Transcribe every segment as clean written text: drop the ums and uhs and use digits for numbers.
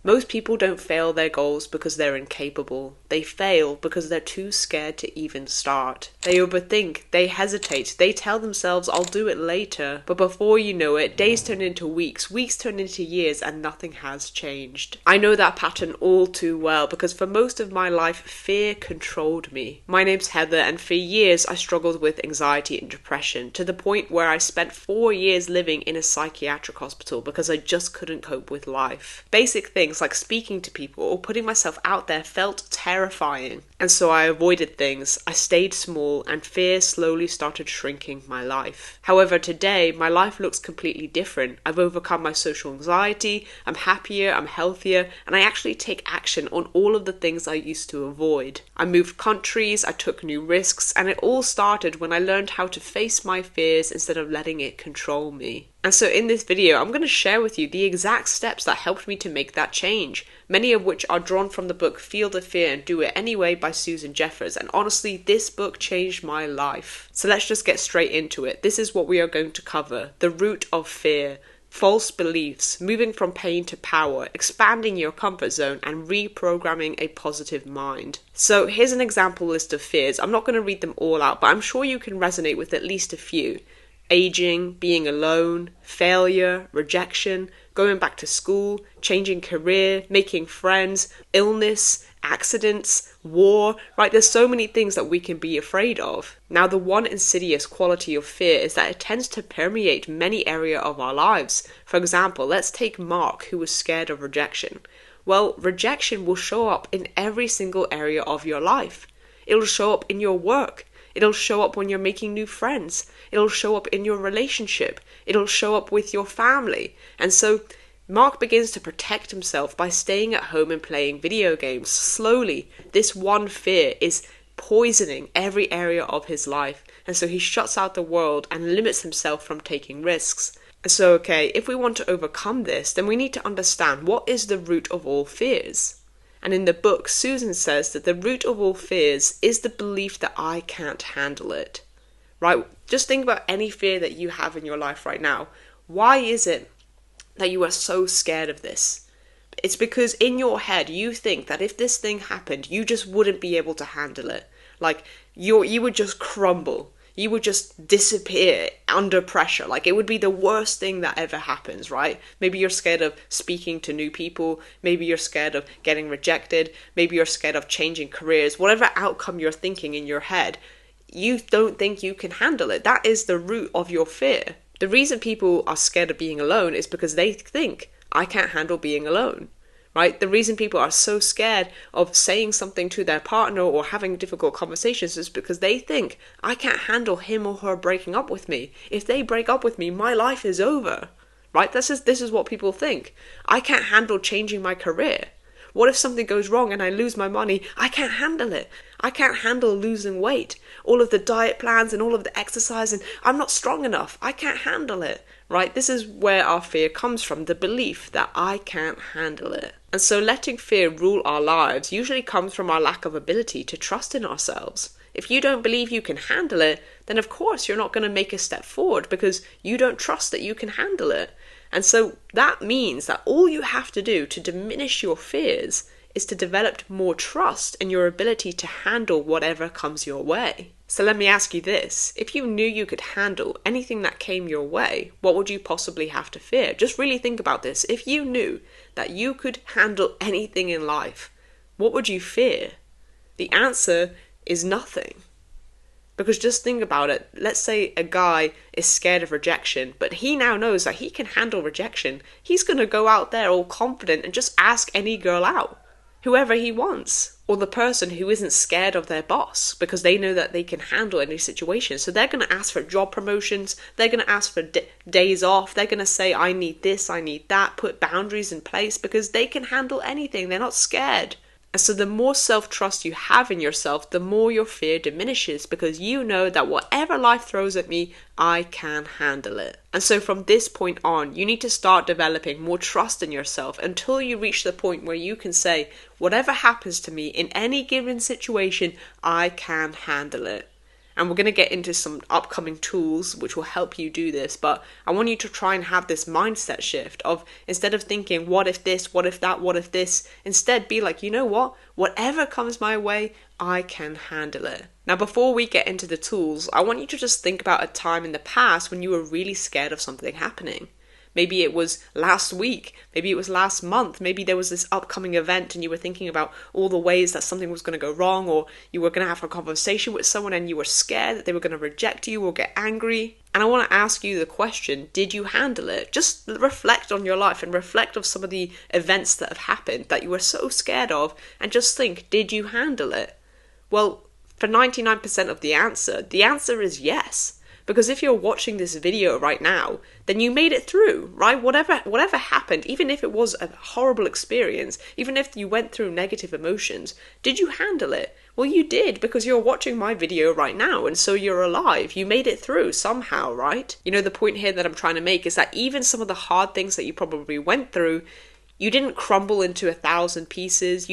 Most people don't fail their goals because they're incapable. They fail because they're too scared to even start. They overthink, they hesitate, they tell themselves, I'll do it later. But before you know it, days turn into weeks, weeks turn into years, and nothing has changed. I know that pattern all too well because for most of my life, fear controlled me. My name's Heather, and for years I struggled with anxiety and depression to the point where I spent 4 years living in a psychiatric hospital because I just couldn't cope with life. Basic things like speaking to people or putting myself out there felt terrifying. And so I avoided things, I stayed small, and fear slowly started shrinking my life. However, today, my life looks completely different. I've overcome my social anxiety, I'm happier, I'm healthier, and I actually take action on all of the things I used to avoid. I moved countries, I took new risks, and it all started when I learned how to face my fears instead of letting it control me. And so in this video, I'm going to share with you the exact steps that helped me to make that change, many of which are drawn from the book Feel the Fear and Do It Anyway by Susan Jeffers. And honestly, this book changed my life. So let's just get straight into it. This is what we are going to cover: the root of fear, false beliefs, moving from pain to power, expanding your comfort zone, and reprogramming a positive mind. So here's an example list of fears. I'm not going to read them all out, but I'm sure you can resonate with at least a few. Aging, being alone, failure, rejection, going back to school, changing career, making friends, illness, accidents, war, right? There's so many things that we can be afraid of. Now, the one insidious quality of fear is that it tends to permeate many areas of our lives. For example, let's take Mark, who was scared of rejection. Well, rejection will show up in every single area of your life. It'll show up in your work. It'll show up when you're making new friends. It'll show up in your relationship. It'll show up with your family. And so Mark begins to protect himself by staying at home and playing video games. Slowly, this one fear is poisoning every area of his life. And so he shuts out the world and limits himself from taking risks. So, if we want to overcome this, then we need to understand what is the root of all fears. And in the book, Susan says that the root of all fears is the belief that I can't handle it. Right? Just think about any fear that you have in your life right now. Why is it that you are so scared of this? It's because in your head, you think that if this thing happened, you just wouldn't be able to handle it. Like, you would just crumble. You would just disappear under pressure. Like, it would be the worst thing that ever happens, right? Maybe you're scared of speaking to new people. Maybe you're scared of getting rejected. Maybe you're scared of changing careers. Whatever outcome you're thinking in your head, you don't think you can handle it. That is the root of your fear. The reason people are scared of being alone is because they think, I can't handle being alone. Right? The reason people are so scared of saying something to their partner or having difficult conversations is because they think, I can't handle him or her breaking up with me. If they break up with me, my life is over. Right? This is what people think. I can't handle changing my career. What if something goes wrong and I lose my money? I can't handle it. I can't handle losing weight. All of the diet plans and all of the exercise, and I'm not strong enough. I can't handle it. Right? This is where our fear comes from, the belief that I can't handle it. And so letting fear rule our lives usually comes from our lack of ability to trust in ourselves. If you don't believe you can handle it, then of course you're not going to make a step forward because you don't trust that you can handle it. And so that means that all you have to do to diminish your fears is to develop more trust in your ability to handle whatever comes your way. So let me ask you this. If you knew you could handle anything that came your way, what would you possibly have to fear? Just really think about this. If you knew that you could handle anything in life, what would you fear? The answer is nothing. Because just think about it. Let's say a guy is scared of rejection, but he now knows that he can handle rejection. He's going to go out there all confident and just ask any girl out, whoever he wants. Or the person who isn't scared of their boss because they know that they can handle any situation. So they're going to ask for job promotions. They're going to ask for days off. They're going to say, I need this, I need that. Put boundaries in place because they can handle anything. They're not scared. And so the more self-trust you have in yourself, the more your fear diminishes because you know that whatever life throws at me, I can handle it. And so from this point on, you need to start developing more trust in yourself until you reach the point where you can say, whatever happens to me in any given situation, I can handle it. And we're going to get into some upcoming tools which will help you do this, but I want you to try and have this mindset shift of, instead of thinking, what if this, what if that, what if this, instead be like, you know what, whatever comes my way, I can handle it. Now, before we get into the tools, I want you to just think about a time in the past when you were really scared of something happening. Maybe it was last week, maybe it was last month, maybe there was this upcoming event and you were thinking about all the ways that something was going to go wrong, or you were going to have a conversation with someone and you were scared that they were going to reject you or get angry. And I want to ask you the question, did you handle it? Just reflect on your life and reflect on some of the events that have happened that you were so scared of, and just think, did you handle it? Well, for 99% of the answer is yes. Because if you're watching this video right now, then you made it through, right? Whatever happened, even if it was a horrible experience, even if you went through negative emotions, did you handle it? Well, you did, because you're watching my video right now, and so you're alive. You made it through somehow, right? You know, the point here that I'm trying to make is that even some of the hard things that you probably went through, you didn't crumble into 1,000 pieces.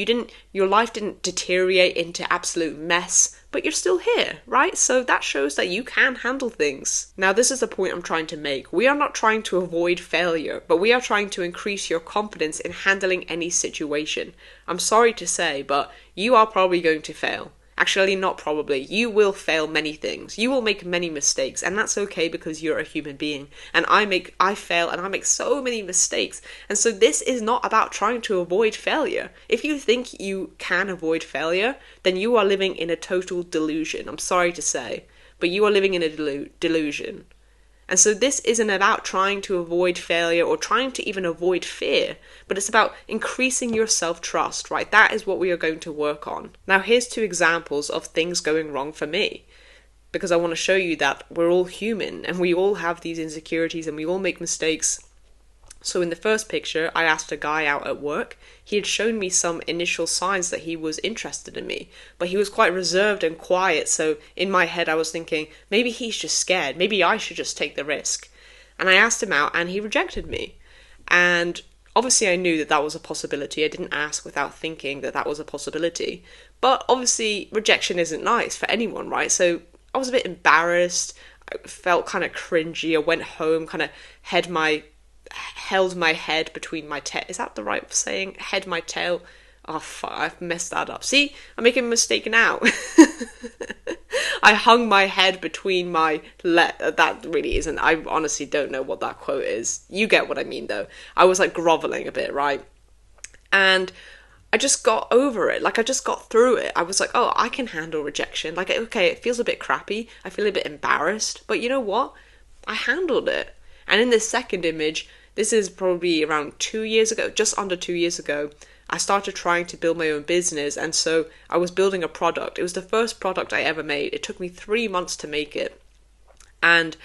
Your life didn't deteriorate into absolute mess, but you're still here, right? So that shows that you can handle things. Now, this is the point I'm trying to make. We are not trying to avoid failure, but we are trying to increase your confidence in handling any situation. I'm sorry to say, but you are probably going to fail. Actually, not probably. You will fail many things. You will make many mistakes, and that's okay because you're a human being. And I fail, and I make so many mistakes. And so this is not about trying to avoid failure. If you think you can avoid failure, then you are living in a total delusion. I'm sorry to say, but you are living in a delusion. And so this isn't about trying to avoid failure or trying to even avoid fear, but it's about increasing your self-trust, right? That is what we are going to work on. Now, here's 2 examples of things going wrong for me, because I want to show you that we're all human and we all have these insecurities and we all make mistakes. So in the first picture, I asked a guy out at work. He had shown me some initial signs that he was interested in me, but he was quite reserved and quiet, so in my head I was thinking, maybe he's just scared, maybe I should just take the risk. And I asked him out and he rejected me. And obviously I knew that that was a possibility. I didn't ask without thinking that that was a possibility. But obviously rejection isn't nice for anyone, right? So I was a bit embarrassed, I felt kind of cringy. I went home, kind of held my head between my tail. Is that the right saying? Head my tail. Oh fuck, I've messed that up. See, I'm making a mistake now. I hung my head between my that really isn't. I honestly don't know what that quote is. You get what I mean though. I was like groveling a bit, right? And I just got over it. Like I just got through it. I was like, oh, I can handle rejection. Like, okay, it feels a bit crappy. I feel a bit embarrassed, but you know what? I handled it. And in this second image, this is probably around 2 years ago, just under 2 years ago, I started trying to build my own business. And so I was building a product. It was the first product I ever made. It took me 3 months to make it. And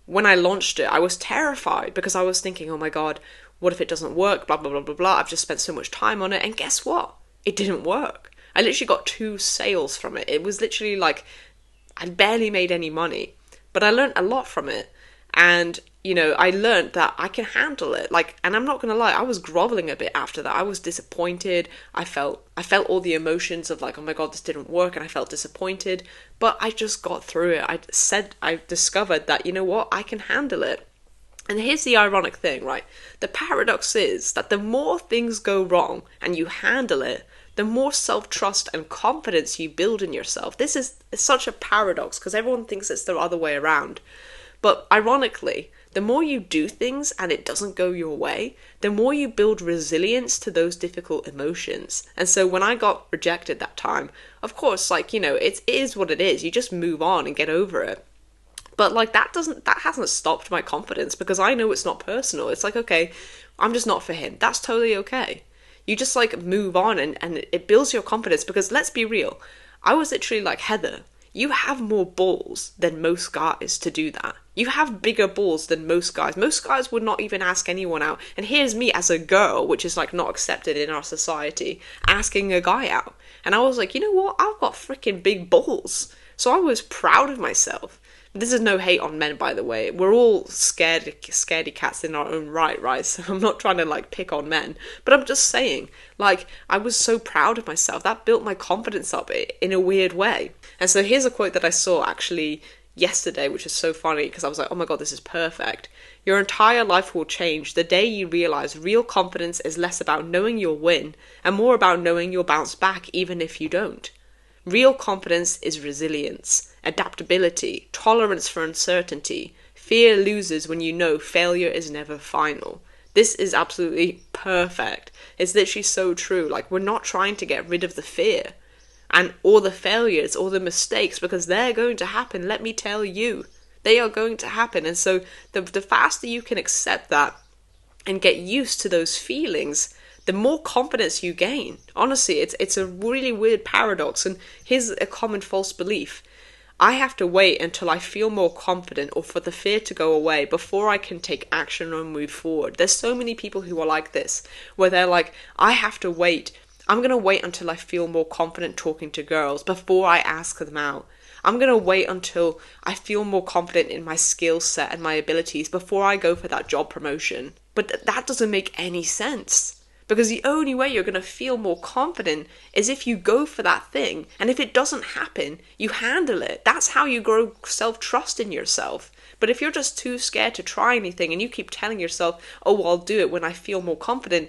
when I launched it, I was terrified because I was thinking, oh my God, what if it doesn't work? Blah, blah, blah, blah, blah. I've just spent so much time on it. And guess what? It didn't work. I literally got 2 sales from it. It was literally like, I barely made any money. But I learned a lot from it. And you know, I learned that I can handle it. Like, and I'm not going to lie, I was groveling a bit after that. I was disappointed. I felt all the emotions of like, oh my God, this didn't work. And I felt disappointed, but I just got through it. I discovered that, you know what, I can handle it. And here's the ironic thing, right? The paradox is that the more things go wrong and you handle it, the more self-trust and confidence you build in yourself. This is such a paradox because everyone thinks it's the other way around. But ironically, the more you do things and it doesn't go your way, the more you build resilience to those difficult emotions. And so when I got rejected that time, of course, like, you know, it is what it is. You just move on and get over it. But like that hasn't stopped my confidence because I know it's not personal. It's like, okay, I'm just not for him. That's totally okay. You just like move on and it builds your confidence because let's be real. I was literally like, Heather, you have more balls than most guys to do that. You have bigger balls than most guys. Most guys would not even ask anyone out. And here's me as a girl, which is like not accepted in our society, asking a guy out. And I was like, you know what? I've got freaking big balls. So I was proud of myself. This is no hate on men, by the way. We're all scaredy cats in our own right? So I'm not trying to like pick on men, but I'm just saying, like, I was so proud of myself. That built my confidence up in a weird way. And so here's a quote that I saw actually yesterday, which is so funny because I was like, oh my god, this is perfect. Your entire life will change the day you realize real confidence is less about knowing you'll win and more about knowing you'll bounce back even if you don't. Real confidence is resilience, adaptability, tolerance for uncertainty. Fear loses when you know failure is never final. This is absolutely perfect. It's literally so true. Like, we're not trying to get rid of the fear and all the failures, all the mistakes, because they're going to happen, let me tell you. They are going to happen. And so the faster you can accept that and get used to those feelings, the more confidence you gain. Honestly, it's a really weird paradox. And here's a common false belief. I have to wait until I feel more confident or for the fear to go away before I can take action or move forward. There's so many people who are like this, where they're like, I have to wait. I'm going to wait until I feel more confident talking to girls before I ask them out. I'm going to wait until I feel more confident in my skill set and my abilities before I go for that job promotion. But that doesn't make any sense. Because the only way you're going to feel more confident is if you go for that thing. And if it doesn't happen, you handle it. That's how you grow self-trust in yourself. But if you're just too scared to try anything and you keep telling yourself, oh, well, I'll do it when I feel more confident,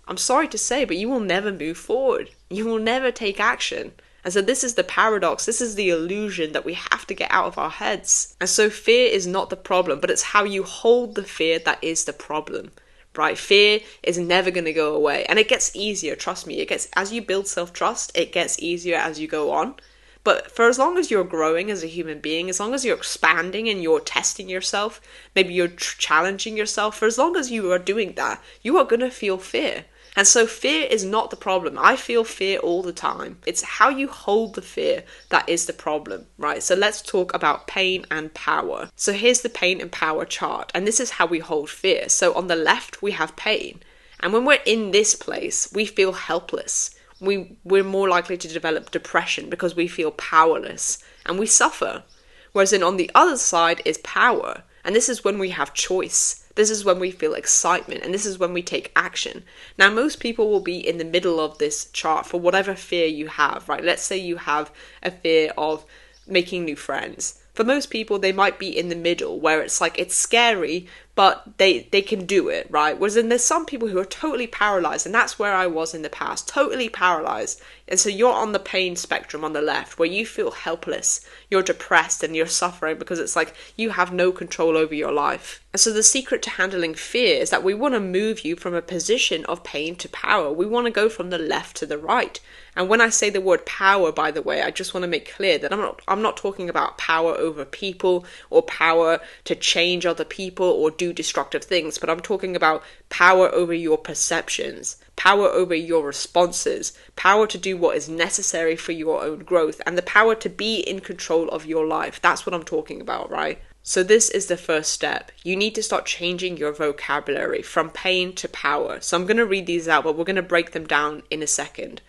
I'm sorry to say, but you will never move forward. You will never take action. And so this is the paradox, this is the illusion that we have to get out of our heads. And so fear is not the problem, but it's how you hold the fear that is the problem, right? Fear is never going to go away. And it gets easier, trust me. As you build self-trust, it gets easier as you go on. But for as long as you're growing as a human being, as long as you're expanding and you're testing yourself, maybe you're challenging yourself, for as long as you are doing that, you are going to feel fear. And so fear is not the problem. I feel fear all the time. It's how you hold the fear that is the problem, right? So let's talk about pain and power. So here's the pain and power chart, and this is how we hold fear. So on the left, we have pain. And when we're in this place, we feel helpless. We're more likely to develop depression because we feel powerless and we suffer. Whereas then on the other side is power. And this is when we have choice. This is when we feel excitement, and this is when we take action. Now, most people will be in the middle of this chart for whatever fear you have, right? Let's say you have a fear of making new friends. For most people, they might be in the middle, where it's like, it's scary, but they can do it, right? Whereas then there's some people who are totally paralyzed, and that's where I was in the past, totally paralyzed. And so you're on the pain spectrum on the left, where you feel helpless, you're depressed, and you're suffering because it's like you have no control over your life. And so the secret to handling fear is that we want to move you from a position of pain to power. We want to go from the left to the right. And when I say the word power, by the way, I just want to make clear that I'm not talking about power over people or power to change other people or do destructive things, but I'm talking about power over your perceptions, power over your responses, power to do what is necessary for your own growth, and the power to be in control of your life. That's what I'm talking about, right? So this is the first step. You need to start changing your vocabulary from pain to power. So I'm going to read these out, but we're going to break them down in a second.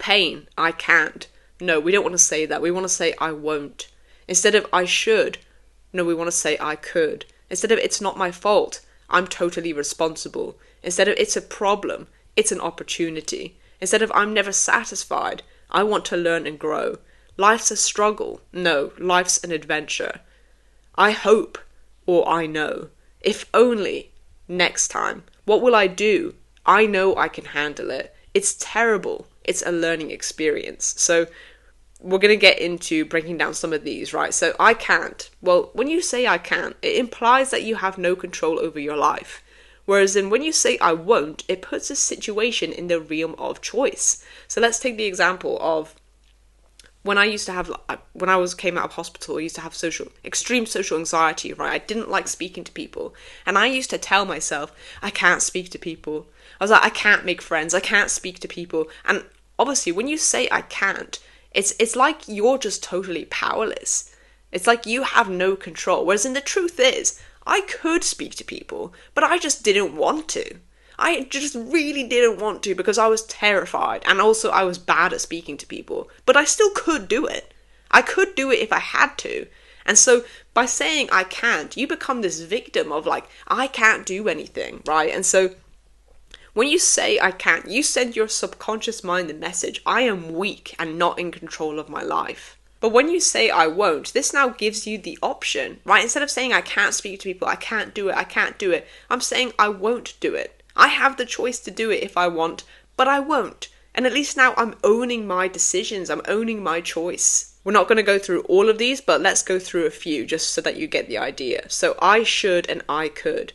Pain, I can't. No, we don't want to say that. We want to say I won't. Instead of I should, no, we want to say I could. Instead of it's not my fault, I'm totally responsible. Instead of it's a problem, it's an opportunity. Instead of I'm never satisfied, I want to learn and grow. Life's a struggle. No, life's an adventure. I hope, or I know. If only. Next time. What will I do? I know I can handle it. It's terrible. It's a learning experience. So we're going to get into breaking down some of these, right? So I can't. Well, when you say I can't, it implies that you have no control over your life. Whereas then when you say I won't, it puts a situation in the realm of choice. So let's take the example of when I came out of hospital, I used to have extreme social anxiety, right? I didn't like speaking to people. And I used to tell myself, I can't speak to people. I was like, I can't make friends. I can't speak to people. And obviously, when you say I can't, it's like you're just totally powerless. It's like you have no control. Whereas in the truth is, I could speak to people, but I just didn't want to. I just really didn't want to because I was terrified, and also I was bad at speaking to people, but I still could do it. I could do it if I had to, And so by saying I can't, you become this victim of like, I can't do anything, right? And so when you say I can't, you send your subconscious mind the message, I am weak and not in control of my life. But when you say I won't, this now gives you the option, right? Instead of saying I can't speak to people, I can't do it, I'm saying I won't do it. I have the choice to do it if I want, but I won't. And at least now I'm owning my decisions, I'm owning my choice. We're not going to go through all of these, but let's go through a few just so that you get the idea. So I should and I could.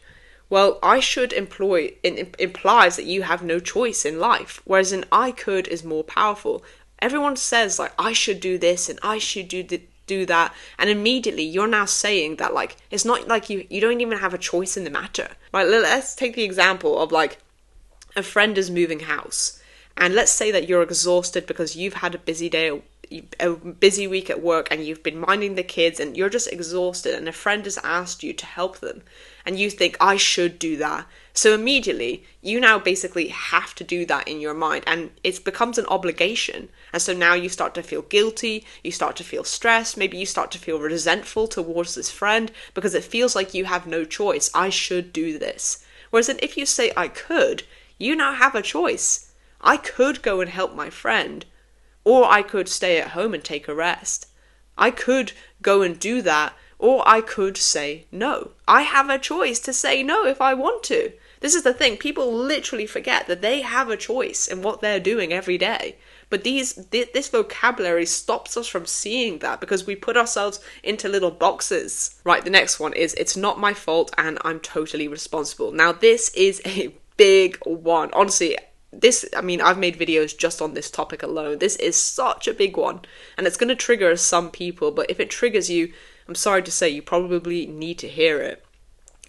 Well, I should implies that you have no choice in life, whereas an I could is more powerful. Everyone says like, I should do this and I should do that, and immediately you're now saying that like, it's not like you don't even have a choice in the matter, right? Let's take the example of like, a friend is moving house, and let's say that you're exhausted because you've had a busy day, a busy week at work, and you've been minding the kids and you're just exhausted, and a friend has asked you to help them and you think I should do that. So immediately you now basically have to do that in your mind, and it becomes an obligation. And so now you start to feel guilty, you start to feel stressed, maybe you start to feel resentful towards this friend because it feels like you have no choice. I should do this. Whereas then if you say I could, you now have a choice. I could go and help my friend, or I could stay at home and take a rest. I could go and do that, or I could say no. I have a choice to say no if I want to. This is the thing. People literally forget that they have a choice in what they're doing every day. But this vocabulary stops us from seeing that because we put ourselves into little boxes. Right, the next one is, it's not my fault and I'm totally responsible. Now, this is a big one. Honestly, I've made videos just on this topic alone. This is such a big one, and it's going to trigger some people, but if it triggers you, I'm sorry to say, you probably need to hear it.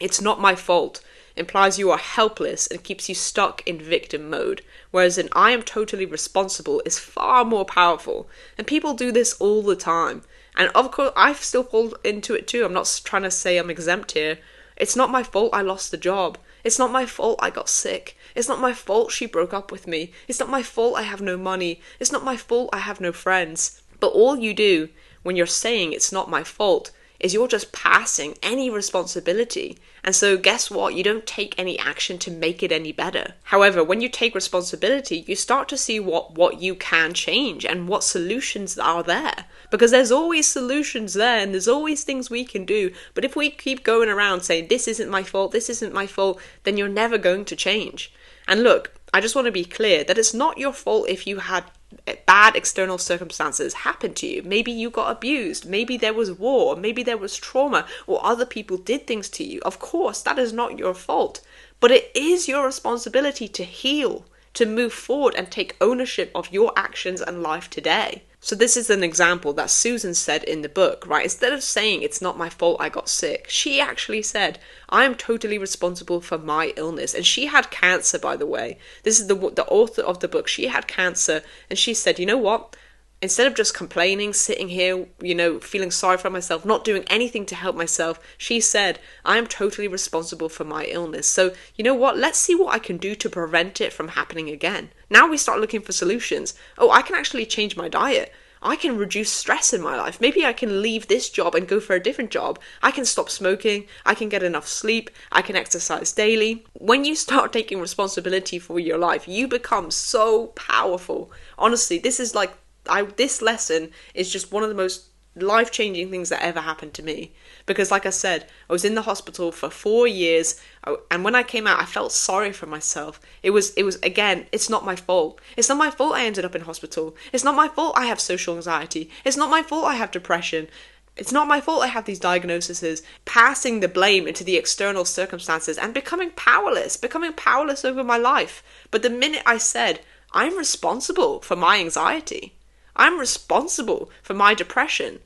It's not my fault implies you are helpless and keeps you stuck in victim mode, whereas an I am totally responsible is far more powerful, and people do this all the time. And of course, I still fall into it too. I'm not trying to say I'm exempt here. It's not my fault I lost the job. It's not my fault I got sick. It's not my fault she broke up with me. It's not my fault I have no money. It's not my fault I have no friends. But all you do when you're saying it's not my fault is you're just passing any responsibility. And so guess what? You don't take any action to make it any better. However, when you take responsibility, you start to see what you can change and what solutions are there. Because there's always solutions there and there's always things we can do. But if we keep going around saying, this isn't my fault, then you're never going to change. And look, I just want to be clear that it's not your fault if you had bad external circumstances happen to you. Maybe you got abused, maybe there was war, maybe there was trauma, or other people did things to you. Of course, that is not your fault, but it is your responsibility to heal, to move forward and take ownership of your actions and life today. So this is an example that Susan said in the book, right? Instead of saying it's not my fault I got sick, she actually said, I am totally responsible for my illness. And she had cancer, by the way. This is the author of the book. She had cancer, and she said, you know what? Instead of just complaining, sitting here, feeling sorry for myself, not doing anything to help myself, she said, I am totally responsible for my illness. So, you know what? Let's see what I can do to prevent it from happening again. Now we start looking for solutions. Oh, I can actually change my diet. I can reduce stress in my life. Maybe I can leave this job and go for a different job. I can stop smoking. I can get enough sleep. I can exercise daily. When you start taking responsibility for your life, you become so powerful. Honestly, this lesson is just one of the most life-changing things that ever happened to me. Because like I said, I was in the hospital for 4 years, and when I came out, I felt sorry for myself. It was again, it's not my fault. It's not my fault I ended up in hospital. It's not my fault I have social anxiety. It's not my fault I have depression. It's not my fault I have these diagnoses. Passing the blame into the external circumstances and becoming powerless over my life. But the minute I said, I'm responsible for my anxiety, I'm responsible for my depression,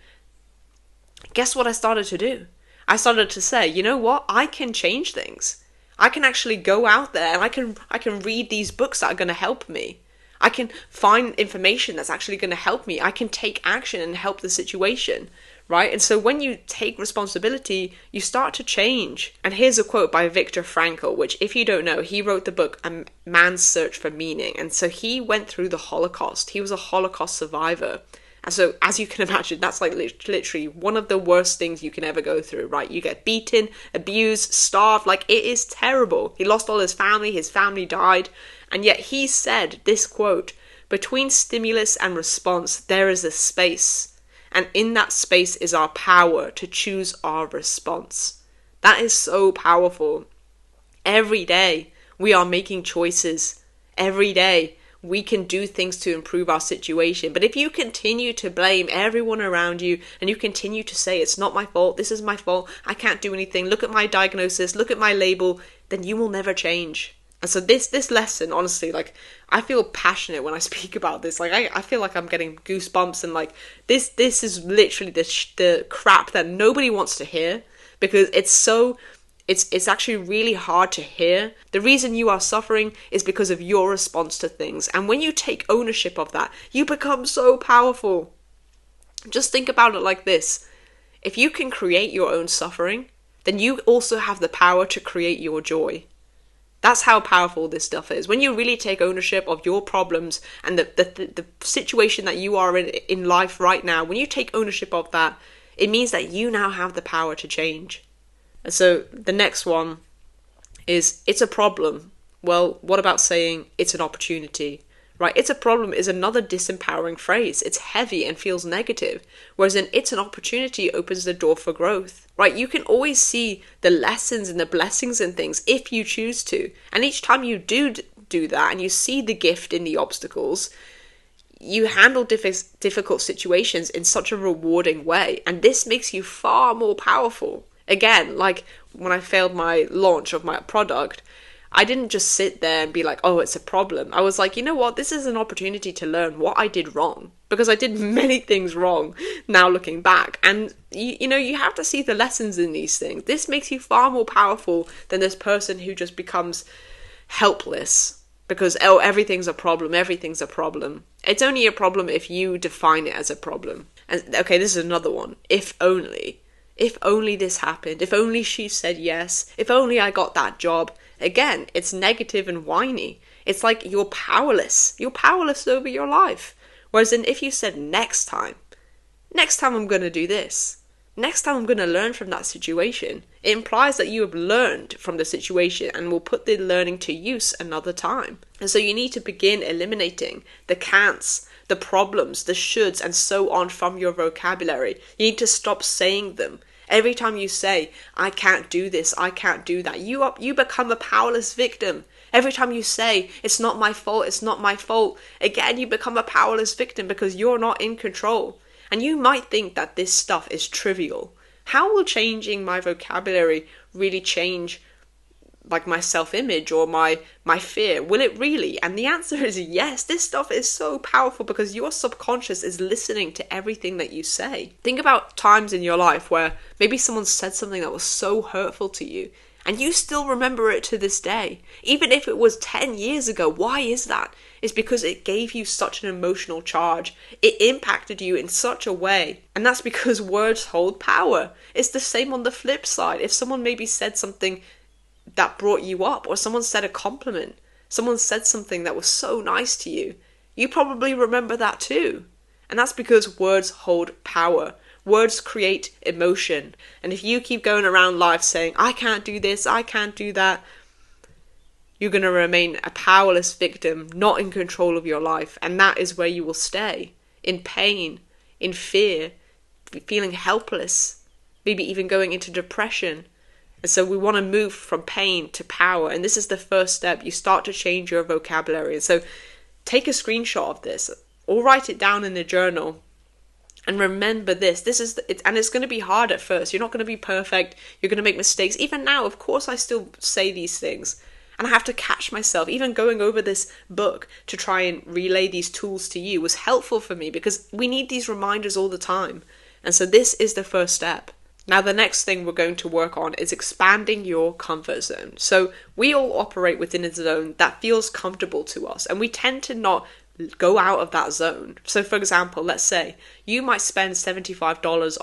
guess what I started to do? I started to say, you know what? I can change things. I can actually go out there and I can read these books that are going to help me. I can find information that's actually going to help me. I can take action and help the situation, right? And so when you take responsibility, you start to change. And here's a quote by Viktor Frankl, which if you don't know, he wrote the book A Man's Search for Meaning. And so he went through the Holocaust. He was a Holocaust survivor. And so, as you can imagine, that's like literally one of the worst things you can ever go through, right? You get beaten, abused, starved, like it is terrible. He lost all his family died, and yet he said this quote, "Between stimulus and response, there is a space, and in that space is our power to choose our response." That is so powerful. Every day we are making choices. Every day we can do things to improve our situation. But if you continue to blame everyone around you and you continue to say, it's not my fault, this is my fault, I can't do anything, look at my diagnosis, look at my label, then you will never change. And so this lesson, honestly, like, I feel passionate when I speak about this. Like, I feel like I'm getting goosebumps, and like, this is literally the crap that nobody wants to hear, because it's actually really hard to hear. The reason you are suffering is because of your response to things. And when you take ownership of that, you become so powerful. Just think about it like this. If you can create your own suffering, then you also have the power to create your joy. That's how powerful this stuff is. When you really take ownership of your problems and the situation that you are in life right now, when you take ownership of that, it means that you now have the power to change. And so the next one is, it's a problem. Well, what about saying it's an opportunity, right? It's a problem is another disempowering phrase. It's heavy and feels negative, whereas it's an opportunity opens the door for growth, right? You can always see the lessons and the blessings in things if you choose to. And each time you do that and you see the gift in the obstacles, you handle difficult situations in such a rewarding way. And this makes you far more powerful. Again, like when I failed my launch of my product, I didn't just sit there and be like, oh, it's a problem. I was like, you know what? This is an opportunity to learn what I did wrong, because I did many things wrong now looking back. And you have to see the lessons in these things. This makes you far more powerful than this person who just becomes helpless because, oh, everything's a problem. Everything's a problem. It's only a problem if you define it as a problem. And okay, this is another one. If only. If only this happened, if only she said yes, if only I got that job. Again, it's negative and whiny. It's like you're powerless. You're powerless over your life. Whereas then if you said next time I'm going to do this. Next time I'm going to learn from that situation. It implies that you have learned from the situation and will put the learning to use another time. And so you need to begin eliminating the can'ts, the problems, the shoulds, and so on from your vocabulary. You need to stop saying them. Every time you say, I can't do this, I can't do that, you become a powerless victim. Every time you say, it's not my fault, it's not my fault, again, you become a powerless victim because you're not in control. And you might think that this stuff is trivial. How will changing my vocabulary really change like my self-image or my fear? Will it really? And the answer is yes. This stuff is so powerful because your subconscious is listening to everything that you say. Think about times in your life where maybe someone said something that was so hurtful to you and you still remember it to this day. Even if it was 10 years ago, why is that? It's because it gave you such an emotional charge. It impacted you in such a way. And that's because words hold power. It's the same on the flip side. If someone maybe said something that brought you up, or someone said a compliment, someone said something that was so nice to you, you probably remember that too. And that's because words hold power. Words create emotion. And if you keep going around life saying, I can't do this, I can't do that, you're going to remain a powerless victim, not in control of your life. And that is where you will stay. In pain, in fear, feeling helpless, maybe even going into depression. And so we want to move from pain to power. And this is the first step. You start to change your vocabulary. And so take a screenshot of this or write it down in a journal. And remember this. And it's going to be hard at first. You're not going to be perfect. You're going to make mistakes. Even now, of course, I still say these things. And I have to catch myself. Even going over this book to try and relay these tools to you was helpful for me because we need these reminders all the time. And so this is the first step. Now, the next thing we're going to work on is expanding your comfort zone. So we all operate within a zone that feels comfortable to us, and we tend to not go out of that zone. So for example, let's say you might spend $75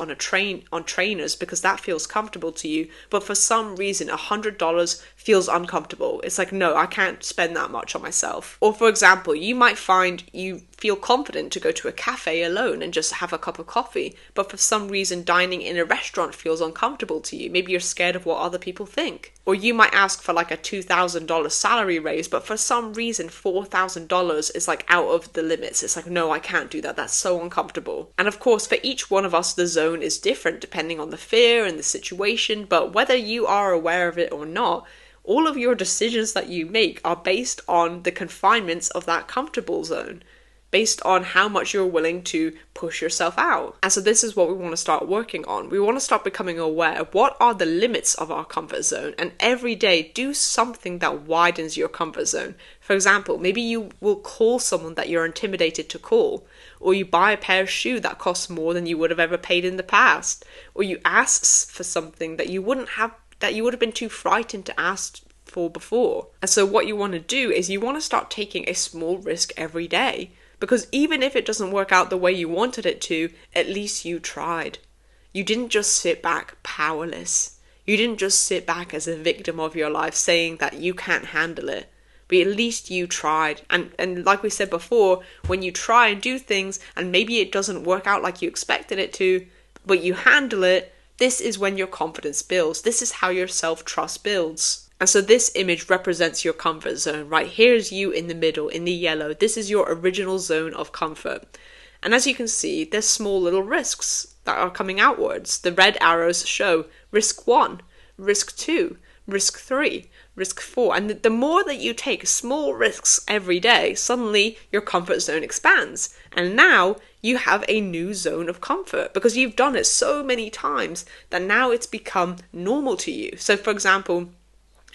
on trainers because that feels comfortable to you, but for some reason $100 feels uncomfortable. It's like, no, I can't spend that much on myself. Or for example, you might find you feel confident to go to a cafe alone and just have a cup of coffee, but for some reason dining in a restaurant feels uncomfortable to you. Maybe you're scared of what other people think. Or you might ask for like a $2,000 salary raise, but for some reason $4,000 is like out of the limits. It's like, no, I can't do that. That's so uncomfortable. And of course, for each one of us, the zone is different depending on the fear and the situation, but whether you are aware of it or not, all of your decisions that you make are based on the confinements of that comfortable zone, based on how much you're willing to push yourself out. And so this is what we want to start working on. We want to start becoming aware of what are the limits of our comfort zone, and every day do something that widens your comfort zone. For example, maybe you will call someone that you're intimidated to call, or you buy a pair of shoes that costs more than you would have ever paid in the past, or you ask for something that you would have been too frightened to ask for before. And so what you want to do is you want to start taking a small risk every day, because even if it doesn't work out the way you wanted it to, at least you tried. You didn't just sit back powerless. You didn't just sit back as a victim of your life saying that you can't handle it. But at least you tried. And like we said before, when you try and do things and maybe it doesn't work out like you expected it to, but you handle it, this is when your confidence builds. This is how your self-trust builds. And so this image represents your comfort zone, right? Here's you in the middle, in the yellow. This is your original zone of comfort. And as you can see, there's small little risks that are coming outwards. The red arrows show risk 1, risk 2, risk 3, risk 4. And the more that you take small risks every day, suddenly your comfort zone expands. And now you have a new zone of comfort because you've done it so many times that now it's become normal to you. So for example,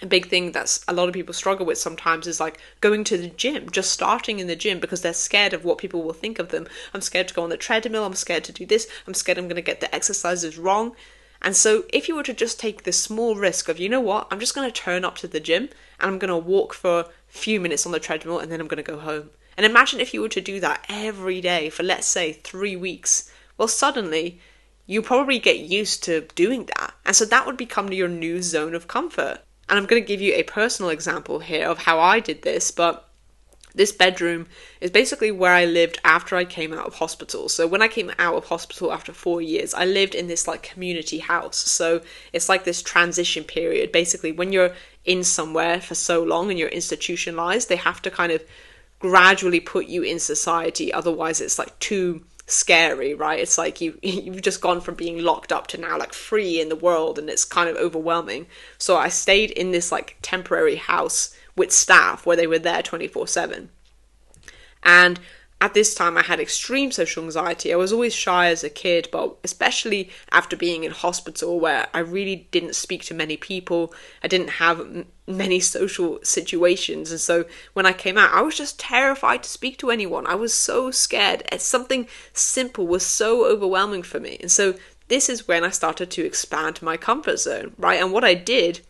a big thing that's a lot of people struggle with sometimes is like going to the gym, just starting in the gym because they're scared of what people will think of them. I'm scared to go on the treadmill. I'm scared to do this. I'm scared I'm going to get the exercises wrong. And so if you were to just take this small risk of, you know what, I'm just going to turn up to the gym and I'm going to walk for a few minutes on the treadmill and then I'm going to go home. And imagine if you were to do that every day for, let's say, 3 weeks. Well, suddenly you probably get used to doing that. And so that would become your new zone of comfort. And I'm going to give you a personal example here of how I did this, but this bedroom is basically where I lived after I came out of hospital. So when I came out of hospital after 4 years, I lived in this like community house. So it's like this transition period. Basically, when you're in somewhere for so long and you're institutionalized, they have to kind of gradually put you in society. Otherwise, it's like too scary, right? It's like you've just gone from being locked up to now like free in the world, and it's kind of overwhelming. So I stayed in this like temporary house with staff where they were there 24/7. And at this time I had extreme social anxiety. I was always shy as a kid, but especially after being in hospital where I really didn't speak to many people, I didn't have many social situations. And so when I came out, I was just terrified to speak to anyone. I was so scared. Something simple was so overwhelming for me. And so this is when I started to expand my comfort zone, right? And what I did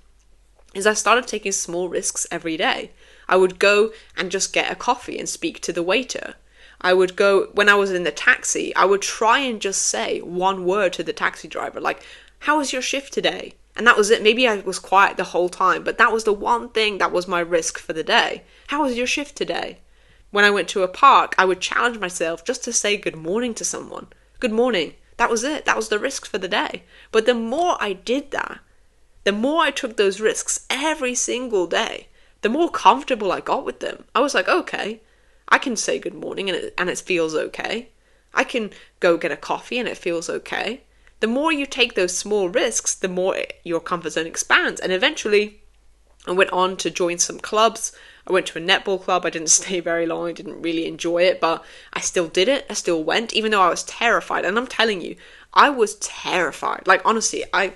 is I started taking small risks every day. I would go and just get a coffee and speak to the waiter. I would go, when I was in the taxi, I would try and just say one word to the taxi driver, like, how was your shift today? And that was it. Maybe I was quiet the whole time, but that was the one thing that was my risk for the day. How was your shift today? When I went to a park, I would challenge myself just to say good morning to someone. Good morning. That was it. That was the risk for the day. But the more I did that, the more I took those risks every single day, the more comfortable I got with them. I was like, okay, I can say good morning and it feels okay. I can go get a coffee and it feels okay. The more you take those small risks, the more your comfort zone expands. And eventually I went on to join some clubs. I went to a netball club. I didn't stay very long. I didn't really enjoy it, but I still did it. I still went, even though I was terrified. And I'm telling you, I was terrified. Like, honestly, I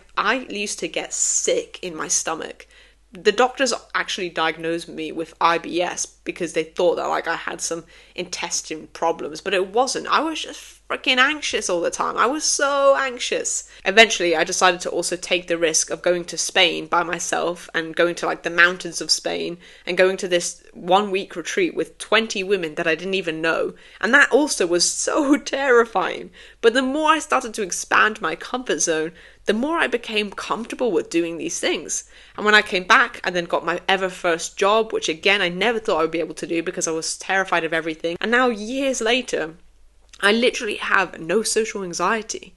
used to get sick in my stomach. The doctors actually diagnosed me with IBS because they thought that like I had some intestine problems, but it wasn't. I was just freaking anxious all the time. I was so anxious. Eventually, I decided to also take the risk of going to Spain by myself and going to like the mountains of Spain and going to this 1 week retreat with 20 women that I didn't even know. And that also was so terrifying. But the more I started to expand my comfort zone, the more I became comfortable with doing these things. And when I came back, I then got my ever first job, which again, I never thought I would be able to do because I was terrified of everything. And now years later, I literally have no social anxiety.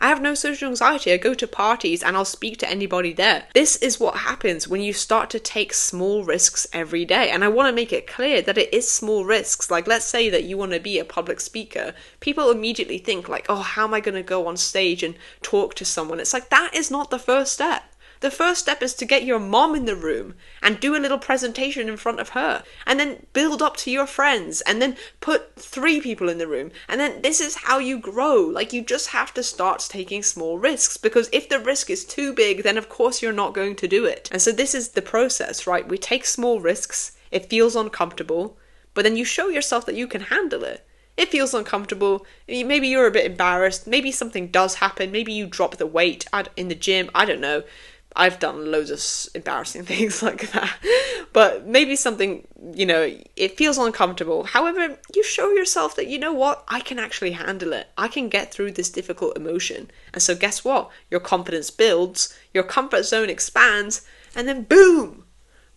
I have no social anxiety. I go to parties and I'll speak to anybody there. This is what happens when you start to take small risks every day. And I want to make it clear that it is small risks. Like, let's say that you want to be a public speaker. People immediately think like, oh, how am I going to go on stage and talk to someone? It's like, that is not the first step. The first step is to get your mom in the room and do a little presentation in front of her, and then build up to your friends, and then put 3 people in the room. And then this is how you grow. Like, you just have to start taking small risks, because if the risk is too big, then of course you're not going to do it. And so this is the process, right? We take small risks. It feels uncomfortable, but then you show yourself that you can handle it. It feels uncomfortable. Maybe you're a bit embarrassed. Maybe something does happen. Maybe you drop the weight in the gym. I don't know. I've done loads of embarrassing things like that. But maybe something, it feels uncomfortable. However, you show yourself that, you know what, I can actually handle it. I can get through this difficult emotion. And so guess what? Your confidence builds, your comfort zone expands, and then boom!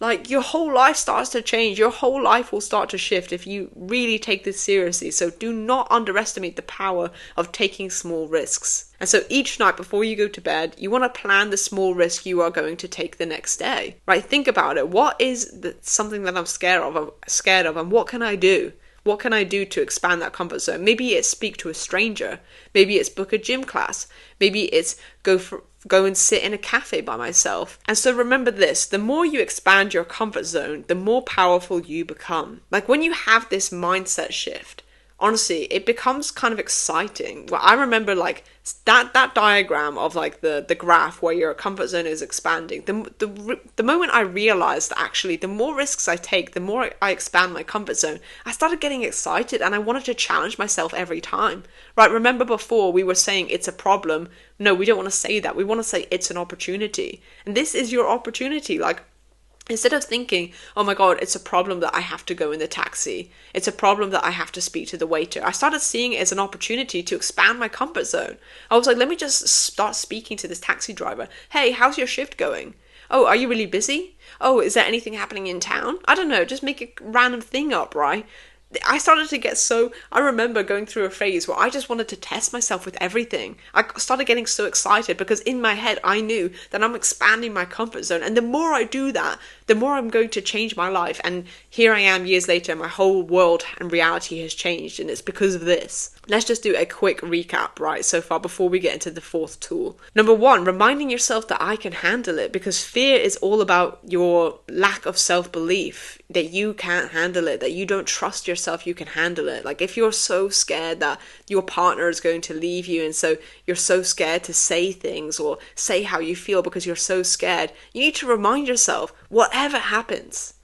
Like, your whole life starts to change. Your whole life will start to shift if you really take this seriously. So do not underestimate the power of taking small risks. And so each night before you go to bed, you want to plan the small risk you are going to take the next day. Right? Think about it. What is something that I'm scared of, and what can I do? What can I do to expand that comfort zone? Maybe it's speak to a stranger. Maybe it's book a gym class. Maybe it's go and sit in a cafe by myself. And so remember this, the more you expand your comfort zone, the more powerful you become. Like, when you have this mindset shift, honestly, it becomes kind of exciting. Well, I remember like that diagram of like the graph where your comfort zone is expanding. The moment I realized that actually the more risks I take, the more I expand my comfort zone, I started getting excited and I wanted to challenge myself every time. Right? Remember before we were saying it's a problem. No, we don't want to say that. We want to say it's an opportunity. And this is your opportunity. Like, instead of thinking, oh my God, it's a problem that I have to go in the taxi. It's a problem that I have to speak to the waiter. I started seeing it as an opportunity to expand my comfort zone. I was like, let me just start speaking to this taxi driver. Hey, how's your shift going? Oh, are you really busy? Oh, is there anything happening in town? I don't know, just make a random thing up, right? I started to get I remember going through a phase where I just wanted to test myself with everything. I started getting so excited because in my head I knew that I'm expanding my comfort zone, and the more I do that, the more I'm going to change my life. And here I am years later, my whole world and reality has changed, and it's because of this. Let's just do a quick recap, right, so far before we get into the 4th tool. Number 1, reminding yourself that I can handle it, because fear is all about your lack of self-belief, that you can't handle it, that you don't trust yourself you can handle it. Like, if you're so scared that your partner is going to leave you, and so you're so scared to say things or say how you feel because you're so scared, you need to remind yourself, whatever happens,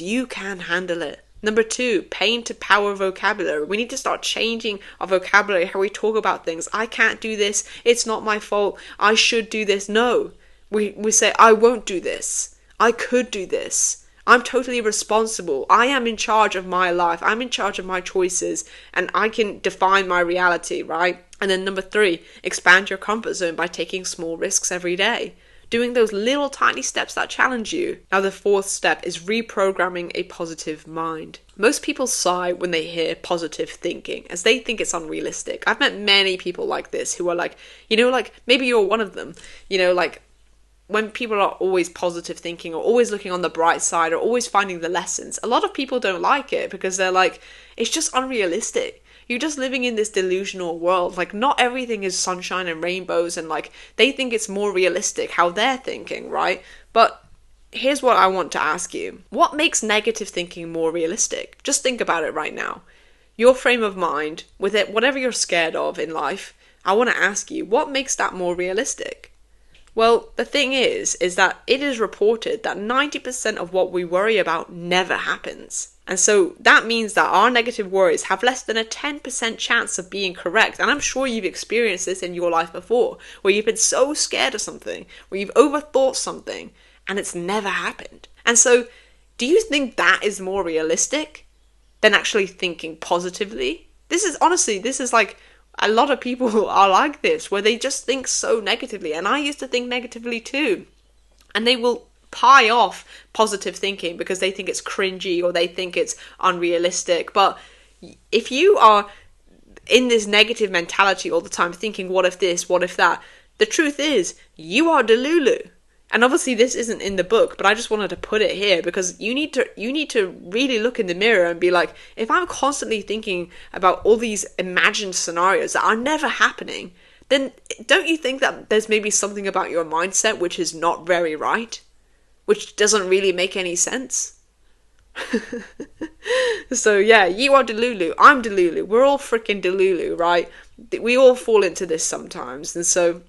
you can handle it. Number 2, pain to power vocabulary. We need to start changing our vocabulary, how we talk about things. I can't do this. It's not my fault. I should do this. No. We say, I won't do this. I could do this. I'm totally responsible. I am in charge of my life. I'm in charge of my choices, and I can define my reality, right? And then number 3, expand your comfort zone by taking small risks every day. Doing those little tiny steps that challenge you. Now the 4th step is reprogramming a positive mind. Most people sigh when they hear positive thinking, as they think it's unrealistic. I've met many people like this who are like, maybe you're one of them, like when people are always positive thinking or always looking on the bright side or always finding the lessons, a lot of people don't like it because they're like, it's just unrealistic. You're just living in this delusional world. Like, not everything is sunshine and rainbows, and like they think it's more realistic how they're thinking, right? But here's what I want to ask you. What makes negative thinking more realistic? Just think about it right now. Your frame of mind, with it, whatever you're scared of in life, I want to ask you, what makes that more realistic? Well, the thing is that it is reported that 90% of what we worry about never happens. And so that means that our negative worries have less than a 10% chance of being correct. And I'm sure you've experienced this in your life before, where you've been so scared of something, where you've overthought something, and it's never happened. And so, do you think that is more realistic than actually thinking positively? This is like, a lot of people are like this, where they just think so negatively. And I used to think negatively too. And they will pie off positive thinking because they think it's cringy or they think it's unrealistic. But if you are in this negative mentality all the time, thinking, what if this, what if that, the truth is, you are delulu. And obviously this isn't in the book, but I just wanted to put it here because you need to really look in the mirror and be like, if I'm constantly thinking about all these imagined scenarios that are never happening, then don't you think that there's maybe something about your mindset which is not very right? Which doesn't really make any sense? So yeah, you are delulu, I'm delulu, we're all freaking delulu, right? We all fall into this sometimes, and so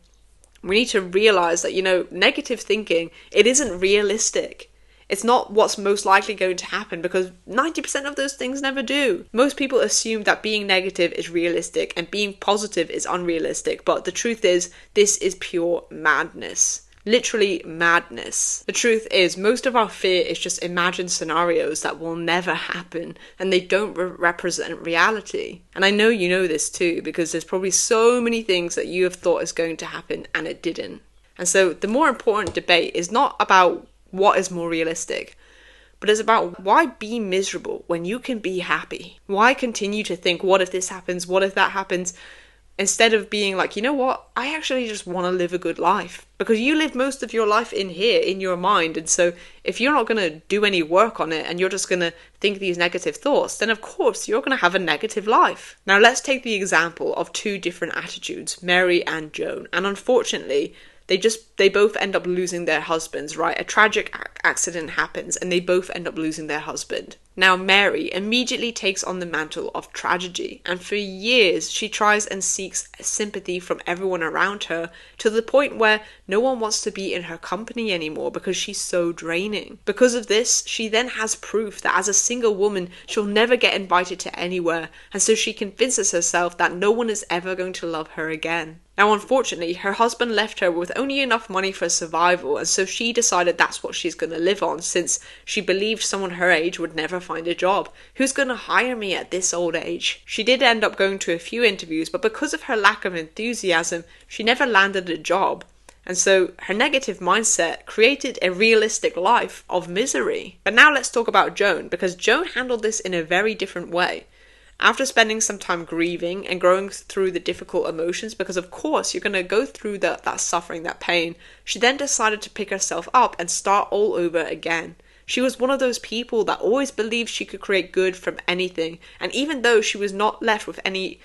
we need to realize that, negative thinking, it isn't realistic. It's not what's most likely going to happen because 90% of those things never do. Most people assume that being negative is realistic and being positive is unrealistic, but the truth is, this is pure madness. Literally madness. The truth is, most of our fear is just imagined scenarios that will never happen, and they don't represent reality. And I know you know this too, because there's probably so many things that you have thought is going to happen and it didn't. And so the more important debate is not about what is more realistic, but it's about why be miserable when you can be happy? Why continue to think, what if this happens? What if that happens? Instead of being like, you know what, I actually just want to live a good life. Because you live most of your life in here, in your mind. And so if you're not going to do any work on it and you're just going to think these negative thoughts, then of course you're going to have a negative life. Now let's take the example of two different attitudes, Mary and Joan. And unfortunately, they both end up losing their husbands, right? A tragic accident happens and they both end up losing their husband. Now Mary immediately takes on the mantle of tragedy, and for years she tries and seeks sympathy from everyone around her, to the point where no one wants to be in her company anymore because she's so draining. Because of this, she then has proof that as a single woman she'll never get invited to anywhere, and so she convinces herself that no one is ever going to love her again. Now unfortunately, her husband left her with only enough money for survival, and so she decided that's what she's going to live on, since she believed someone her age would never find a job. Who's going to hire me at this old age? She did end up going to a few interviews, but because of her lack of enthusiasm, she never landed a job. And so her negative mindset created a realistic life of misery. But now let's talk about Joan, because Joan handled this in a very different way. After spending some time grieving and going through the difficult emotions, because of course you're going to go through that suffering, that pain, she then decided to pick herself up and start all over again. She was one of those people that always believed she could create good from anything, and even though she was not left with any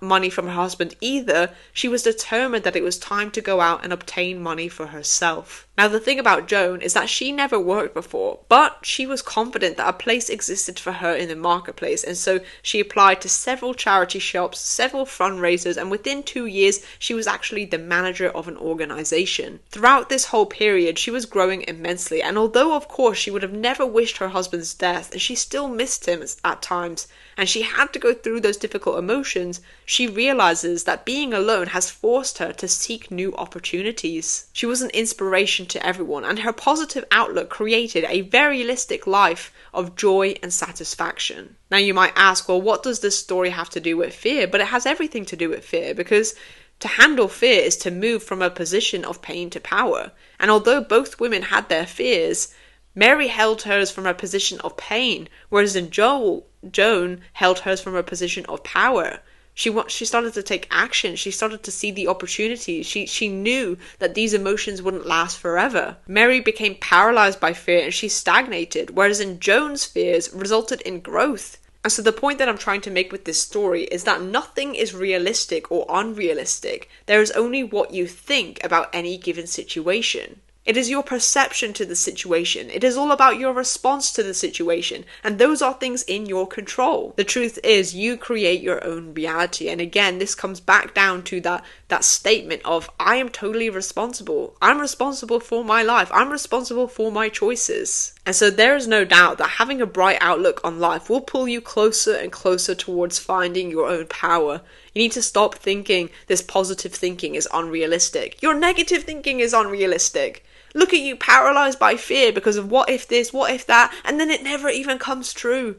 money from her husband either, she was determined that it was time to go out and obtain money for herself. Now the thing about Joan is that she never worked before, but she was confident that a place existed for her in the marketplace, and so she applied to several charity shops, several fundraisers, and within 2 years she was actually the manager of an organization. Throughout this whole period she was growing immensely, and although of course she would have never wished her husband's death, and she still missed him at times, and she had to go through those difficult emotions, she realizes that being alone has forced her to seek new opportunities. She was an inspiration to everyone, and her positive outlook created a very realistic life of joy and satisfaction. Now you might ask, well, what does this story have to do with fear? But it has everything to do with fear, because to handle fear is to move from a position of pain to power. And although both women had their fears, Mary held hers from a position of pain, whereas Joan held hers from a position of power. She started to take action. She started to see the opportunities. She knew that these emotions wouldn't last forever. Mary became paralyzed by fear and she stagnated, whereas in Joan's fears resulted in growth. And so the point that I'm trying to make with this story is that nothing is realistic or unrealistic. There is only what you think about any given situation. It is your perception to the situation. It is all about your response to the situation. And those are things in your control. The truth is, you create your own reality. And again, this comes back down to that that statement of, I am totally responsible. I'm responsible for my life. I'm responsible for my choices. And so there is no doubt that having a bright outlook on life will pull you closer and closer towards finding your own power. You need to stop thinking this positive thinking is unrealistic. Your negative thinking is unrealistic. Look at you paralyzed by fear because of what if this, what if that, and then it never even comes true.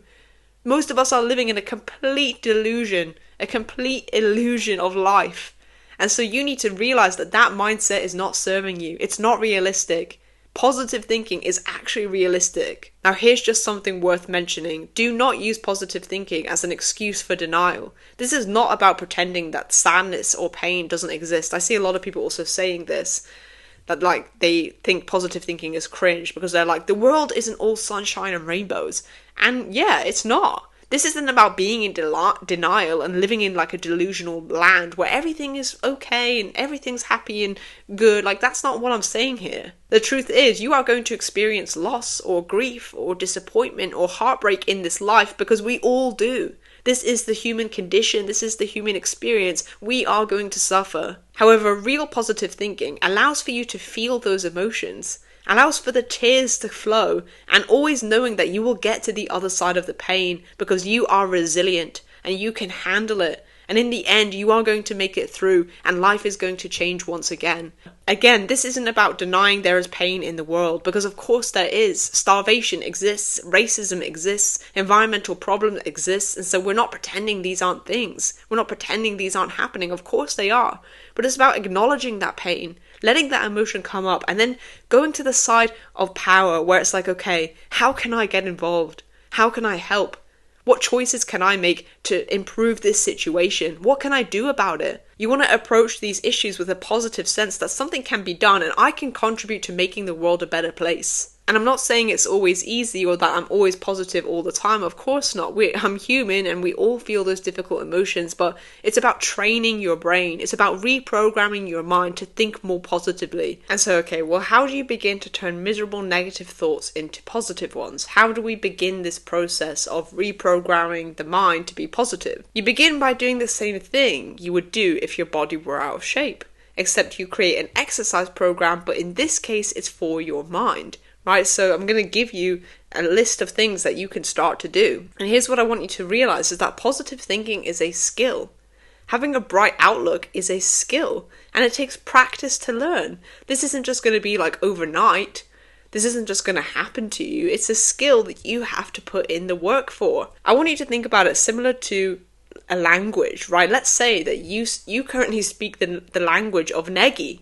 Most of us are living in a complete delusion, a complete illusion of life. And so you need to realize that that mindset is not serving you. It's not realistic. Positive thinking is actually realistic. Now here's just something worth mentioning. Do not use positive thinking as an excuse for denial. This is not about pretending that sadness or pain doesn't exist. I see a lot of people also saying this, that like they think positive thinking is cringe because they're like, the world isn't all sunshine and rainbows. And yeah, it's not. This isn't about being in denial and living in like a delusional land where everything is okay and everything's happy and good. Like, that's not what I'm saying here. The truth is, you are going to experience loss or grief or disappointment or heartbreak in this life because we all do. This is the human condition. This is the human experience. We are going to suffer. However, real positive thinking allows for you to feel those emotions, allows for the tears to flow, and always knowing that you will get to the other side of the pain because you are resilient and you can handle it. And in the end, you are going to make it through and life is going to change once again. Again, this isn't about denying there is pain in the world, because of course there is. Starvation exists, racism exists, environmental problems exist, and so we're not pretending these aren't things. We're not pretending these aren't happening. Of course they are. But it's about acknowledging that pain, letting that emotion come up, and then going to the side of power where it's like, okay, how can I get involved? How can I help? What choices can I make to improve this situation? What can I do about it? You want to approach these issues with a positive sense that something can be done and I can contribute to making the world a better place. And I'm not saying it's always easy or that I'm always positive all the time. Of course not. I'm human and we all feel those difficult emotions, but it's about training your brain. It's about reprogramming your mind to think more positively. And so, okay, well, how do you begin to turn miserable negative thoughts into positive ones? How do we begin this process of reprogramming the mind to be positive? You begin by doing the same thing you would do if your body were out of shape, except you create an exercise program, but in this case, it's for your mind. Right, so I'm going to give you a list of things that you can start to do. And here's what I want you to realize is that positive thinking is a skill. Having a bright outlook is a skill, and it takes practice to learn. This isn't just going to be like overnight. This isn't just going to happen to you. It's a skill that you have to put in the work for. I want you to think about it similar to a language, right? Let's say that you currently speak the language of Negi.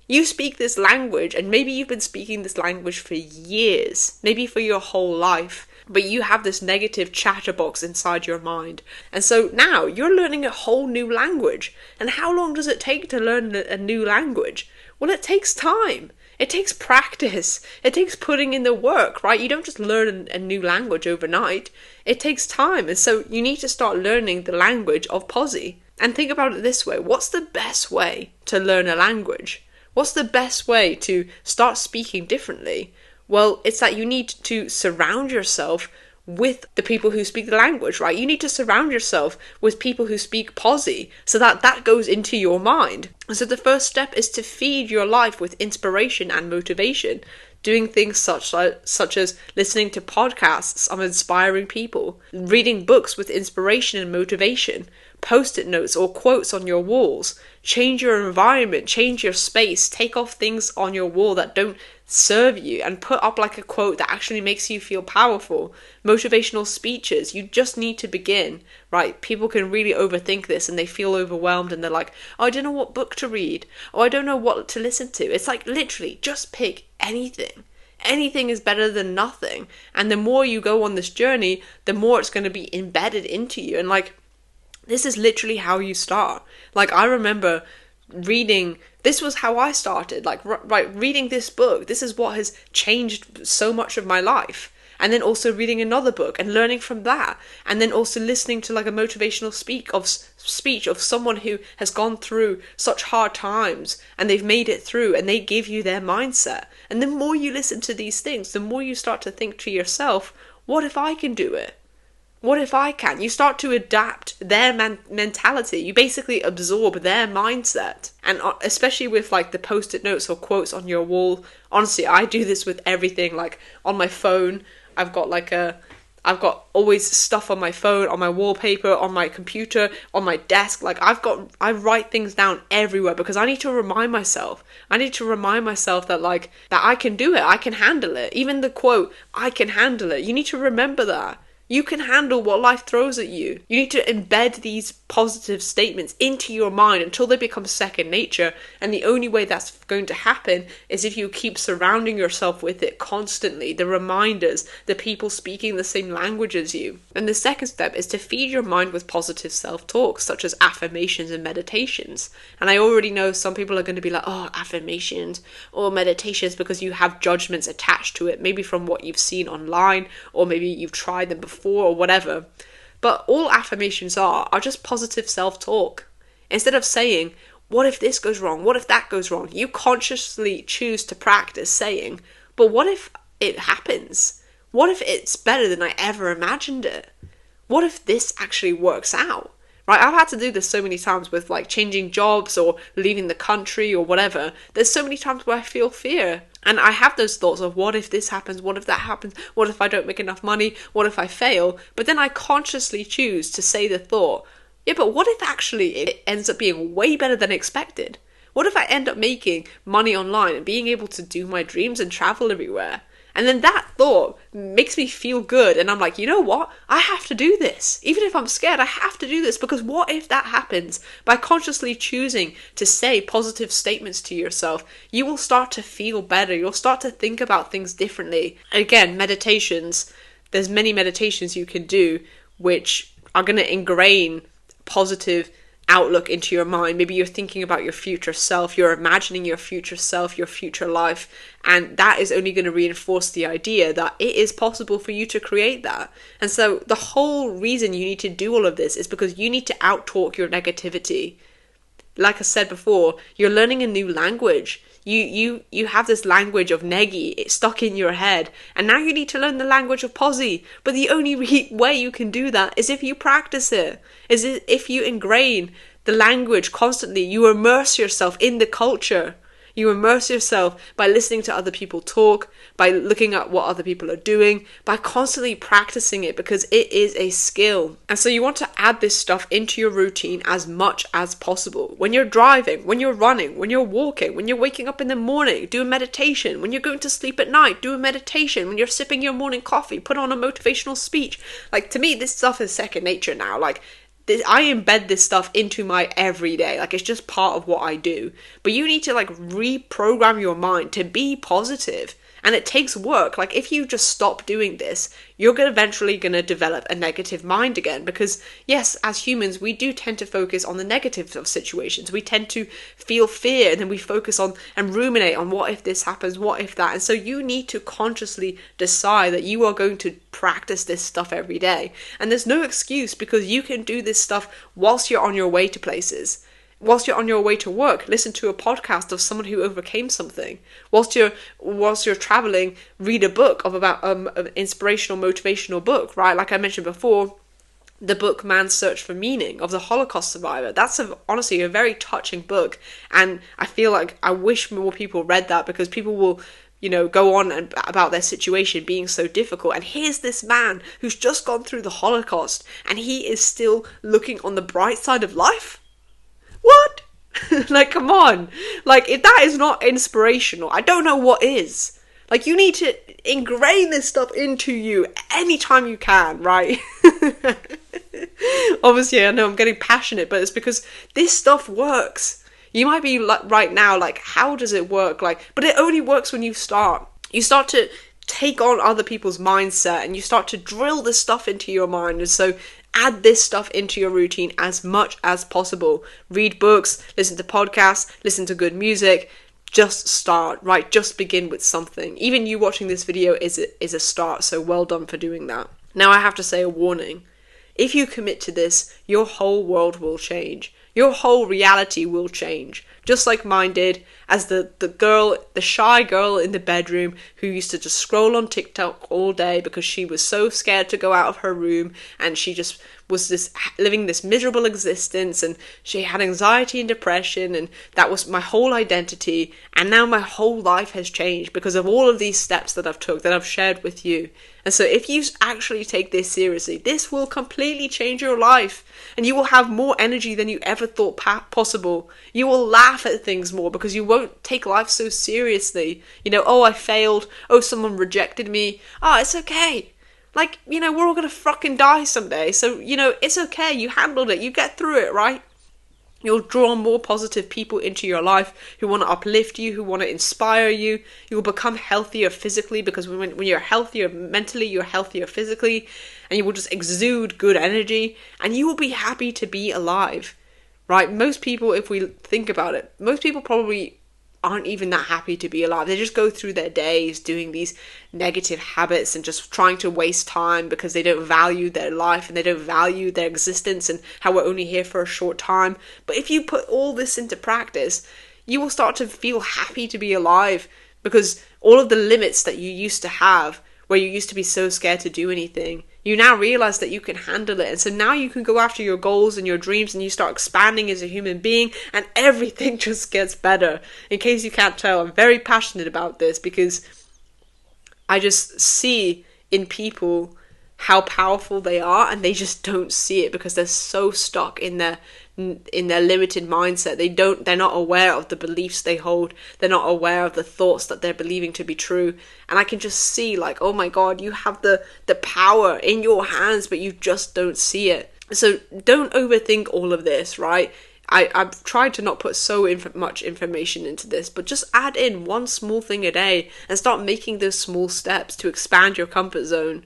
You speak this language, and maybe you've been speaking this language for years, maybe for your whole life, but you have this negative chatterbox inside your mind. And so now you're learning a whole new language. And how long does it take to learn a new language? Well, it takes time. It takes practice. It takes putting in the work, right? You don't just learn a new language overnight. It takes time. And so you need to start learning the language of Posi. And think about it this way. What's the best way to learn a language? What's the best way to start speaking differently? Well, it's that you need to surround yourself with the people who speak the language, right? You need to surround yourself with people who speak Posi so that that goes into your mind. And so the first step is to feed your life with inspiration and motivation, doing things such as listening to podcasts of inspiring people, reading books with inspiration and motivation, post-it notes or quotes on your walls. Change your environment, change your space, take off things on your wall that don't serve you and put up like a quote that actually makes you feel powerful. Motivational speeches, you just need to begin, right? People can really overthink this and they feel overwhelmed and they're like, oh, I don't know what book to read, or I don't know what to listen to. It's like literally just pick anything. Anything is better than nothing. And the more you go on this journey, the more it's going to be embedded into you. And like, this is literally how you start. Like, I remember reading, this was how I started, like, right, reading this book. This is what has changed so much of my life. And then also reading another book and learning from that. And then also listening to like a motivational speech of someone who has gone through such hard times and they've made it through and they give you their mindset. And the more you listen to these things, the more you start to think to yourself, what if I can do it? What if I can? You start to adapt their mentality. You basically absorb their mindset. And especially with like the post-it notes or quotes on your wall. Honestly, I do this with everything. Like on my phone, I've got always stuff on my phone, on my wallpaper, on my computer, on my desk. Like I write things down everywhere because I need to remind myself. I need to remind myself that that I can do it. I can handle it. Even the quote, I can handle it. You need to remember that. You can handle what life throws at you. You need to embed these positive statements into your mind until they become second nature. And the only way that's going to happen is if you keep surrounding yourself with it constantly. The reminders, the people speaking the same language as you. And the second step is to feed your mind with positive self-talk, such as affirmations and meditations. And I already know some people are going to be like, oh, affirmations or meditations, because you have judgments attached to it, maybe from what you've seen online, or maybe you've tried them before or whatever. But all affirmations are just positive self-talk. Instead of saying, what if this goes wrong? What if that goes wrong? You consciously choose to practice saying, but what if it happens? What if it's better than I ever imagined it? What if this actually works out? Right? I've had to do this so many times with like changing jobs or leaving the country or whatever. There's so many times where I feel fear. And I have those thoughts of what if this happens, what if that happens, what if I don't make enough money, what if I fail? But then I consciously choose to say the thought, yeah, but what if actually it ends up being way better than expected? What if I end up making money online and being able to do my dreams and travel everywhere? And then that thought makes me feel good. And I'm like, you know what? I have to do this. Even if I'm scared, I have to do this, because what if that happens? By consciously choosing to say positive statements to yourself, you will start to feel better. You'll start to think about things differently. Again, meditations, there's many meditations you can do which are going to ingrain positive outlook into your mind. Maybe you're thinking about your future self, you're imagining your future self, your future life, and that is only going to reinforce the idea that it is possible for you to create that. And so the whole reason you need to do all of this is because you need to out-talk your negativity. Like I said before, you're learning a new language. You have this language of neggy, it's stuck in your head, and now you need to learn the language of posi. But the only way you can do that is if you practice it, is if you ingrain the language constantly. You immerse yourself in the culture. You immerse yourself by listening to other people talk, by looking at what other people are doing, by constantly practicing it, because it is a skill. And so you want to add this stuff into your routine as much as possible. When you're driving, when you're running, when you're walking, when you're waking up in the morning, do a meditation. When you're going to sleep at night, do a meditation. When you're sipping your morning coffee, put on a motivational speech. Like, to me, this stuff is second nature now. Like, I embed this stuff into my everyday. Like, it's just part of what I do. But you need to like reprogram your mind to be positive. And it takes work. Like, if you just stop doing this, you're eventually going to develop a negative mind again. Because, yes, as humans, we do tend to focus on the negatives of situations. We tend to feel fear, and then we focus on and ruminate on what if this happens, what if that. And so you need to consciously decide that you are going to practice this stuff every day. And there's no excuse, because you can do this stuff whilst you're on your way to places. Whilst you're on your way to work, listen to a podcast of someone who overcame something. Whilst you're traveling, read a book about an inspirational, motivational book, right? Like I mentioned before, the book Man's Search for Meaning of the Holocaust survivor. That's honestly a very touching book, and I feel like I wish more people read that, because people will, go on about their situation being so difficult. And here's this man who's just gone through the Holocaust, and he is still looking on the bright side of life. What? Like, come on. Like, if that is not inspirational, I don't know what is. Like, you need to ingrain this stuff into you anytime you can, right? Obviously, I know I'm getting passionate, but it's because this stuff works. You might be like right now, like, how does it work? Like, but it only works when you start. You start to take on other people's mindset, and you start to drill this stuff into your mind. And so add this stuff into your routine as much as possible. Read books, listen to podcasts, listen to good music. Just start, right? Just begin with something. Even you watching this video is a start, so well done for doing that. Now I have to say a warning. If you commit to this, your whole world will change. your whole reality will change. Just like mine did, as the shy girl in the bedroom who used to just scroll on TikTok all day because she was so scared to go out of her room, and she just was living this miserable existence, and she had anxiety and depression, and that was my whole identity. And now my whole life has changed because of all of these steps that I've took, that I've shared with you. And so if you actually take this seriously, this will completely change your life, and you will have more energy than you ever thought possible. You will laugh at things more because you won't take life so seriously. Oh, I failed. Oh, someone rejected me. Oh, it's okay. Like, we're all gonna fucking die someday. So, it's okay. You handled it. You get through it, right? You'll draw more positive people into your life who want to uplift you, who want to inspire you. You'll become healthier physically, because when you're healthier mentally, you're healthier physically, and you will just exude good energy, and you will be happy to be alive, right? Most people, if we think about it, most people probably aren't even that happy to be alive. They just go through their days doing these negative habits and just trying to waste time because they don't value their life and they don't value their existence and how we're only here for a short time. But if you put all this into practice, you will start to feel happy to be alive, because all of the limits that you used to have, where you used to be so scared to do anything, you now realize that you can handle it. And so now you can go after your goals and your dreams, and you start expanding as a human being, and everything just gets better. In case you can't tell, I'm very passionate about this because I just see in people how powerful they are, and they just don't see it because they're so stuck in their limited mindset. They're not aware of the beliefs they hold. They're not aware of the thoughts that they're believing to be true. And I can just see, like, oh my God, you have the power in your hands, but you just don't see it. So don't overthink all of this, right? I've tried to not put so much information into this, but just add in one small thing a day and start making those small steps to expand your comfort zone.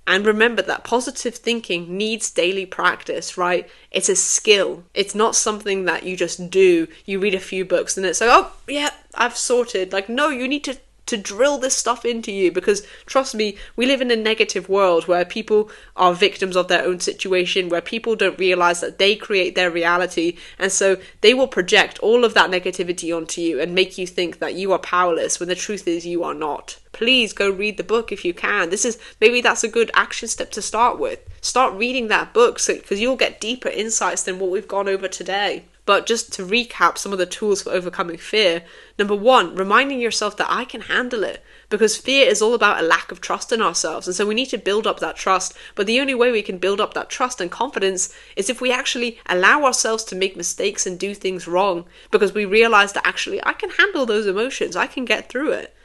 And remember that positive thinking needs daily practice, right? It's a skill. It's not something that you just do. You read a few books and it's like, oh, yeah, I've sorted. Like, no, you need to drill this stuff into you, because trust me, we live in a negative world where people are victims of their own situation, where people don't realize that they create their reality, and so they will project all of that negativity onto you and make you think that you are powerless when the truth is you are not. Please go read the book if you can. Maybe that's a good action step to start with. Start reading that book, because you'll get deeper insights than what we've gone over today. But just to recap some of the tools for overcoming fear. Number 1, reminding yourself that I can handle it, because fear is all about a lack of trust in ourselves. And so we need to build up that trust. But the only way we can build up that trust and confidence is if we actually allow ourselves to make mistakes and do things wrong, because we realize that actually I can handle those emotions. I can get through it.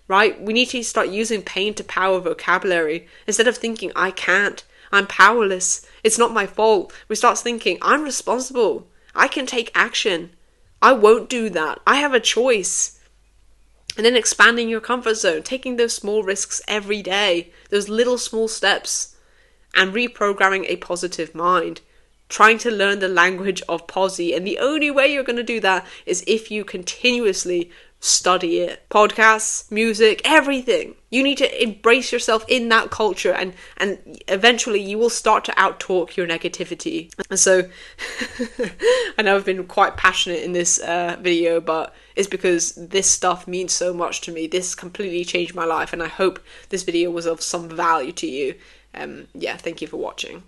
Right? We need to start using pain to power vocabulary. Instead of thinking, I can't, I'm powerless, it's not my fault, we start thinking, I'm responsible. I can take action. I won't do that. I have a choice. And then expanding your comfort zone, taking those small risks every day, those little small steps, and reprogramming a positive mind. Trying to learn the language of posi. And the only way you're going to do that is if you continuously study it. Podcasts, music, everything. You need to embrace yourself in that culture, and eventually you will start to outtalk your negativity. And so I know I've been quite passionate in this video, but it's because this stuff means so much to me. This completely changed my life, and I hope this video was of some value to you. Thank you for watching.